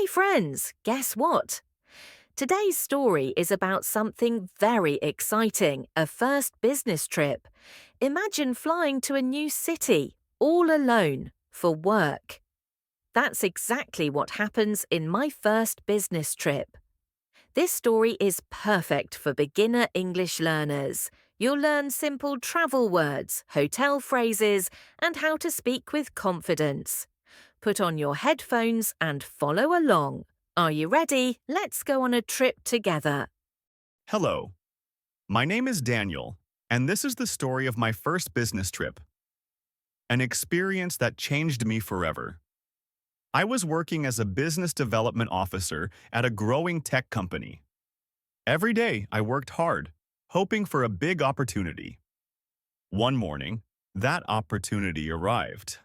friends, guess what? Today's story is about something very exciting, a first business trip. Imagine flying to a new city, all alone, for work. That's exactly what happens in my first business trip. This story is perfect for beginner English learners. You'll learn simple travel words, hotel phrases, and how to speak with confidence. Put on your headphones and follow along. Are you ready? Let's go on a trip together. Hello, my name is Daniel, and this is the story of my first business trip, an experience that changed me forever. I was working as a business development officer at a growing tech company. Every day, I worked hard, hoping for a big opportunity. One morning, that opportunity arrived.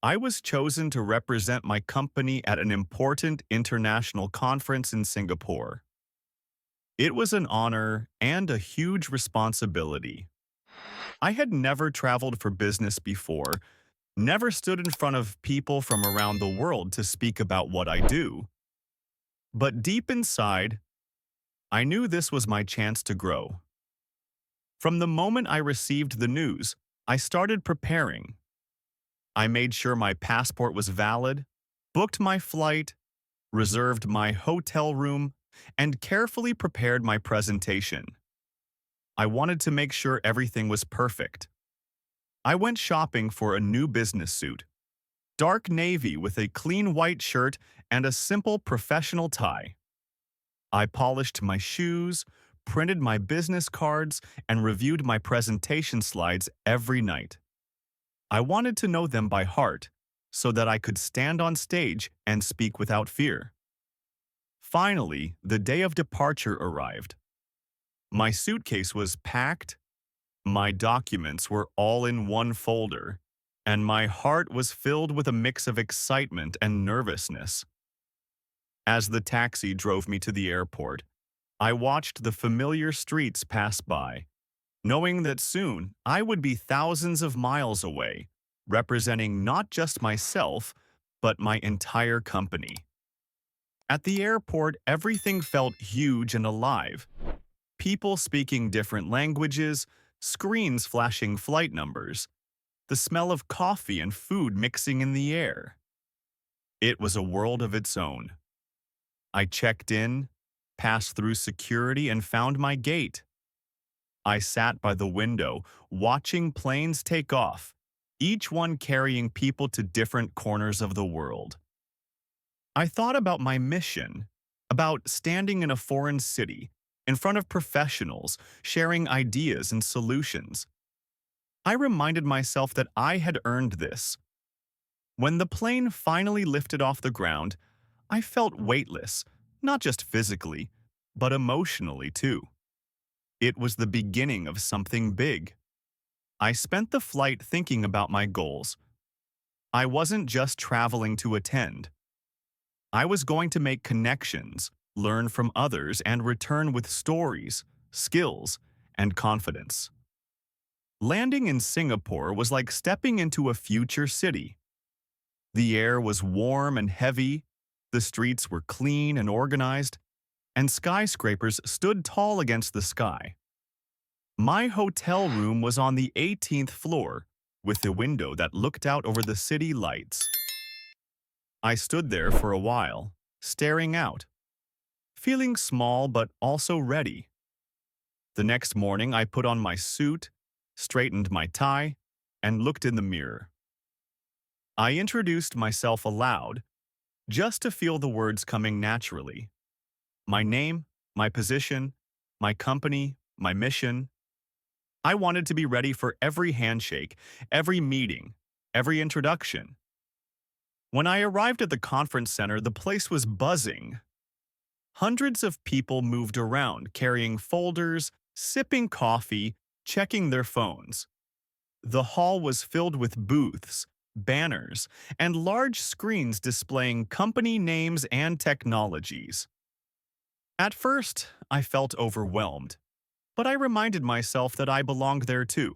I was chosen to represent my company at an important international conference in Singapore. It was an honor and a huge responsibility. I had never traveled for business before, never stood in front of people from around the world to speak about what I do. But deep inside, I knew this was my chance to grow. From the moment I received the news, I started preparing. I made sure my passport was valid, booked my flight, reserved my hotel room, and carefully prepared my presentation. I wanted to make sure everything was perfect. I went shopping for a new business suit, dark navy with a clean white shirt and a simple professional tie. I polished my shoes, printed my business cards, and reviewed my presentation slides every night. I wanted to know them by heart so that I could stand on stage and speak without fear. Finally, the day of departure arrived. My suitcase was packed, my documents were all in one folder, and my heart was filled with a mix of excitement and nervousness. As the taxi drove me to the airport, I watched the familiar streets pass by, knowing that soon I would be thousands of miles away, representing not just myself, but my entire company. At the airport, everything felt huge and alive. People speaking different languages, screens flashing flight numbers, the smell of coffee and food mixing in the air. It was a world of its own. I checked in, passed through security, and found my gate. I sat by the window, watching planes take off, each one carrying people to different corners of the world. I thought about my mission, about standing in a foreign city, in front of professionals, sharing ideas and solutions. I reminded myself that I had earned this. When the plane finally lifted off the ground, I felt weightless, not just physically, but emotionally too. It was the beginning of something big. I spent the flight thinking about my goals. I wasn't just traveling to attend. I was going to make connections, learn from others, and return with stories, skills, and confidence. Landing in Singapore was like stepping into a future city. The air was warm and heavy, the streets were clean and organized, and skyscrapers stood tall against the sky. My hotel room was on the 18th floor, with a window that looked out over the city lights. I stood there for a while, staring out, feeling small but also ready. The next morning, I put on my suit, straightened my tie, and looked in the mirror. I introduced myself aloud, just to feel the words coming naturally. My name, my position, my company, my mission. I wanted to be ready for every handshake, every meeting, every introduction. When I arrived at the conference center, the place was buzzing. Hundreds of people moved around, carrying folders, sipping coffee, checking their phones. The hall was filled with booths, banners, and large screens displaying company names and technologies. At first, I felt overwhelmed, but I reminded myself that I belonged there too.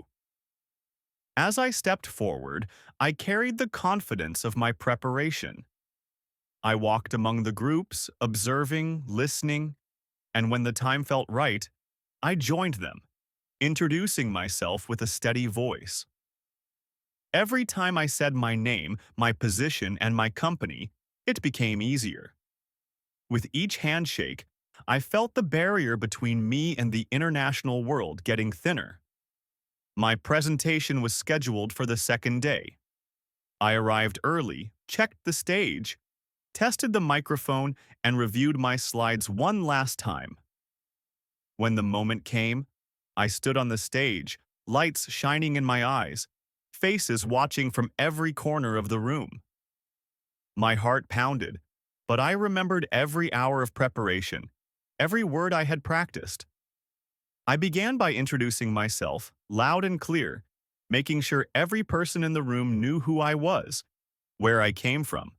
As I stepped forward, I carried the confidence of my preparation. I walked among the groups, observing, listening, and when the time felt right, I joined them, introducing myself with a steady voice. Every time I said my name, my position, and my company, it became easier. With each handshake, I felt the barrier between me and the international world getting thinner. My presentation was scheduled for the second day. I arrived early, checked the stage, tested the microphone, and reviewed my slides one last time. When the moment came, I stood on the stage, lights shining in my eyes, faces watching from every corner of the room. My heart pounded, but I remembered every hour of preparation, every word I had practiced. I began by introducing myself, loud and clear, making sure every person in the room knew who I was, where I came from,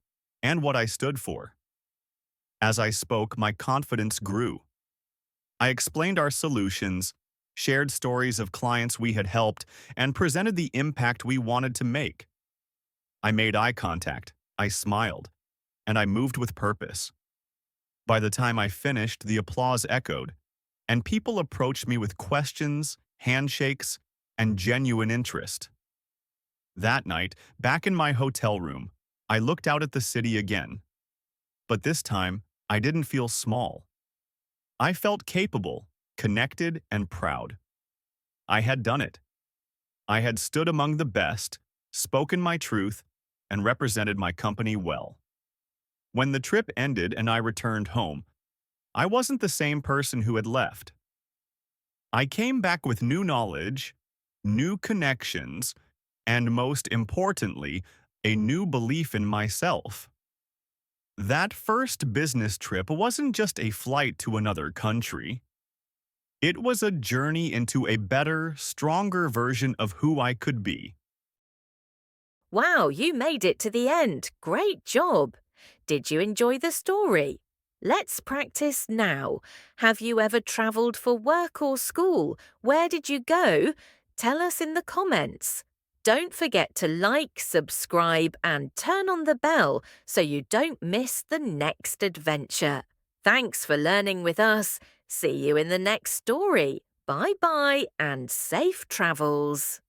and what I stood for. As I spoke, my confidence grew. I explained our solutions, shared stories of clients we had helped, and presented the impact we wanted to make. I made eye contact, I smiled, and I moved with purpose. By the time I finished, the applause echoed, and people approached me with questions, handshakes, and genuine interest. That night, back in my hotel room, I looked out at the city again. But this time, I didn't feel small. I felt capable, connected, and proud. I had done it. I had stood among the best, spoken my truth, and represented my company well. When the trip ended and I returned home, I wasn't the same person who had left. I came back with new knowledge, new connections, and most importantly, a new belief in myself. That first business trip wasn't just a flight to another country. It was a journey into a better, stronger version of who I could be. Wow, you made it to the end. Great job. Did you enjoy the story? Let's practice now. Have you ever travelled for work or school? Where did you go? Tell us in the comments. Don't forget to like, subscribe, and turn on the bell so you don't miss the next adventure. Thanks for learning with us. See you in the next story. Bye bye and safe travels.